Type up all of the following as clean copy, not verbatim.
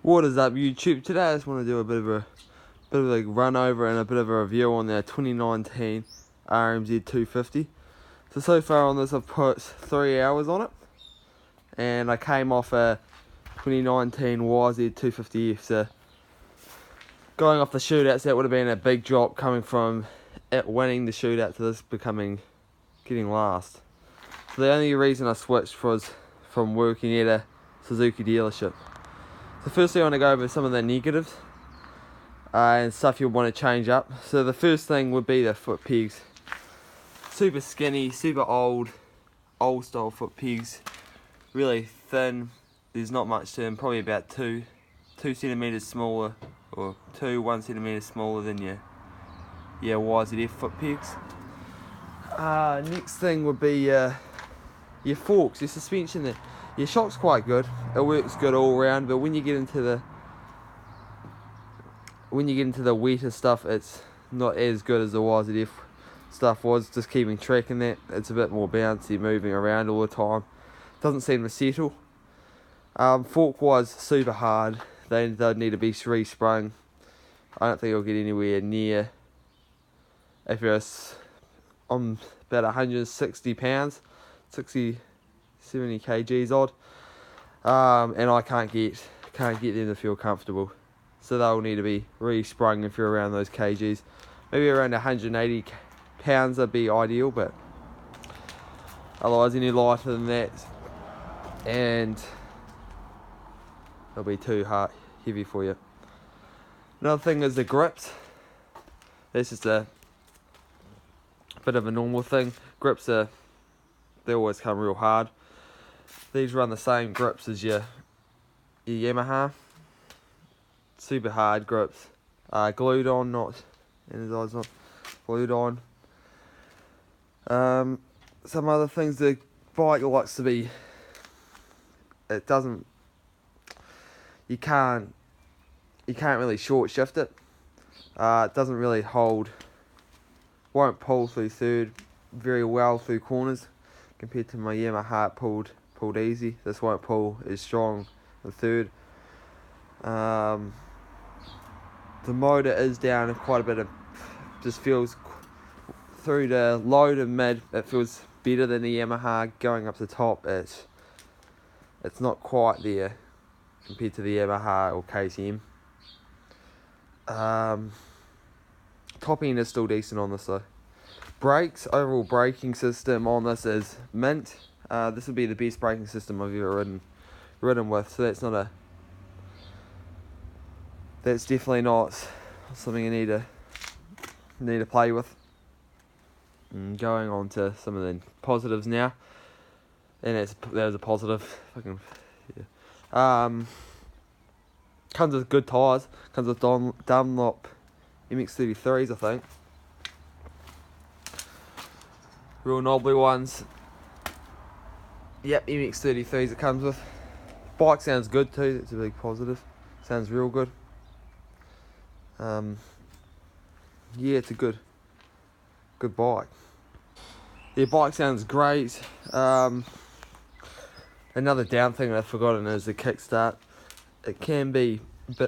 What is up, YouTube? Today I just want to do a bit of a run over and a bit of a review on the 2019 Rmz250. So far on this I've put 3 hours on it, and I came off a 2019 YZ250F. So going off the shootouts, that would have been a big drop coming from it winning the shootout to this getting last. So the only reason I switched was from working at a Suzuki dealership. So firstly I want to go over some of the negatives and stuff you'll want to change up. So the first thing would be the foot pegs. Super skinny, super old style foot pegs. Really thin, there's not much to them, probably about 2 centimeters smaller, or 1 centimeter smaller than your YZF foot pegs. Next thing would be your forks, your suspension there. Your shock's quite good, it works good all round, but when you get into the wetter stuff, it's not as good as the YZF stuff was. Just keeping track in that, it's a bit more bouncy, moving around all the time, doesn't seem to settle. Fork wise, super hard, they'd need to be re-sprung. I don't think it'll get anywhere near, if you're on about 160 pounds, 70 kgs odd, and I can't get them to feel comfortable, so they'll need to be re-sprung if you're around those kgs. Maybe around 180 pounds would be ideal, but otherwise any lighter than that and it'll be too heavy for you. Another thing is the grips. That's just a bit of a normal thing. Grips they always come real hard. These run the same grips as your Yamaha. Super hard grips. Glued on, not glued on. Some other things, the bike likes to be, you can't really short shift it. It doesn't really won't pull through third very well through corners compared to my Yamaha. It pulled easy. This won't pull as strong in third. The motor is down quite a bit. Just feels through the low to mid, it feels better than the Yamaha. Going up the top, it's not quite there compared to the Yamaha or KTM. Top end is still decent on this though. Brakes, overall braking system on this is mint. This would be the best braking system I've ever ridden with, so that's definitely not something you need to play with. And going on to some of the positives now, and there's a positive. Comes with good tyres. Comes with Dunlop MX-33s, I think. Real knobbly ones. Yep, MX-33s it comes with. Bike sounds good too, that's a big positive. Sounds real good. Yeah, it's a good bike. The bike sounds great. Another down thing I've forgotten is the kickstart.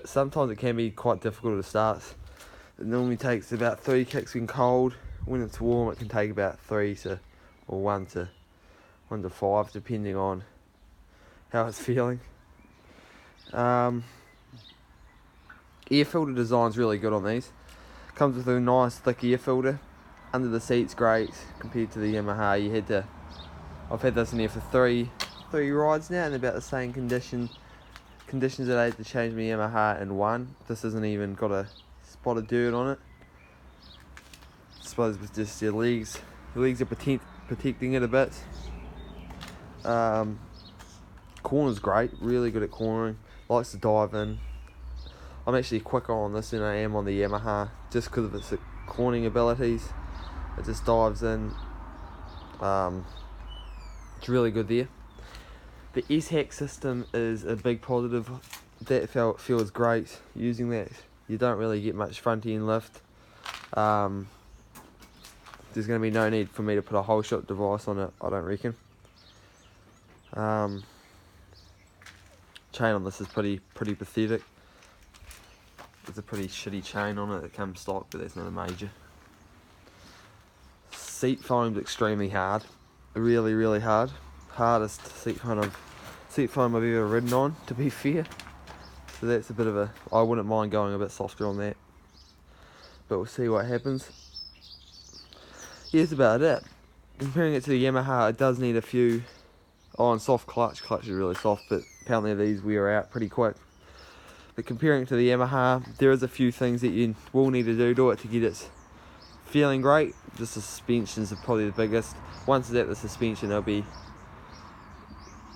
Sometimes it can be quite difficult to start. It normally takes about 3 kicks when cold. When it's warm, it can take about 1 to 5, depending on how it's feeling. Air filter design's really good on these. Comes with a nice thick air filter. Under the seat's great compared to the Yamaha. I've had this in here for three rides now, and about the same conditions that I had to change my Yamaha in one. This hasn't even got a spot of dirt on it. I suppose it's just your legs. Your legs are protecting it a bit. Corner's great, really good at cornering. Likes to dive in. I'm actually quicker on this than I am on the Yamaha, just because of its cornering abilities. It just dives in. It's really good there. The S-Hack system is a big positive. That feels great using that. You don't really get much front end lift. There's going to be no need for me to put a whole shot device on it, I don't reckon. chain on this is pretty pathetic. There's a pretty shitty chain on it that comes stock, but that's not a major. Seat foam's extremely hard, really hard. Hardest seat foam I've ever ridden on, to be fair. So that's a bit of a, I wouldn't mind going a bit softer on that, but we'll see what happens. Yeah, that's about it. Comparing it to the Yamaha, it does need a few, and soft clutch is really soft, but apparently these wear out pretty quick. But comparing it to the Yamaha, there is a few things that you will need to do to it to get it feeling great. The suspensions are probably the biggest. Once it's at the suspension, it'll be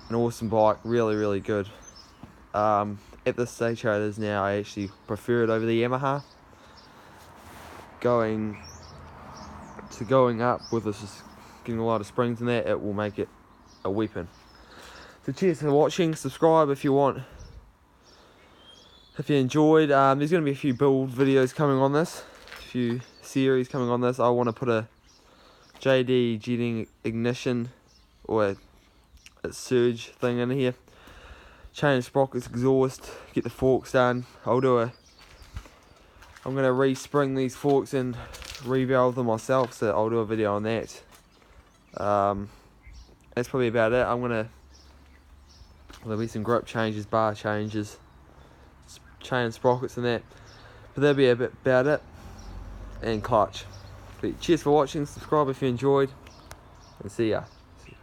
an awesome bike, really good. At this stage how it is now, I actually prefer it over the Yamaha. Going up with this, getting a lot of springs in that, it will make it a weapon. So cheers for watching, subscribe if you want. If you enjoyed, there's going to be a few build videos coming on this, a few series coming on this. I want to put a JD jetting ignition or a surge thing in here, change sprockets, exhaust, get the forks done. I'm going to respring these forks and revalve them myself, so I'll do a video on that. That's probably about it. There'll be some grip changes, bar changes, chain sprockets and that, but that'll be a bit about it, and clutch. But cheers for watching, subscribe if you enjoyed, and see ya.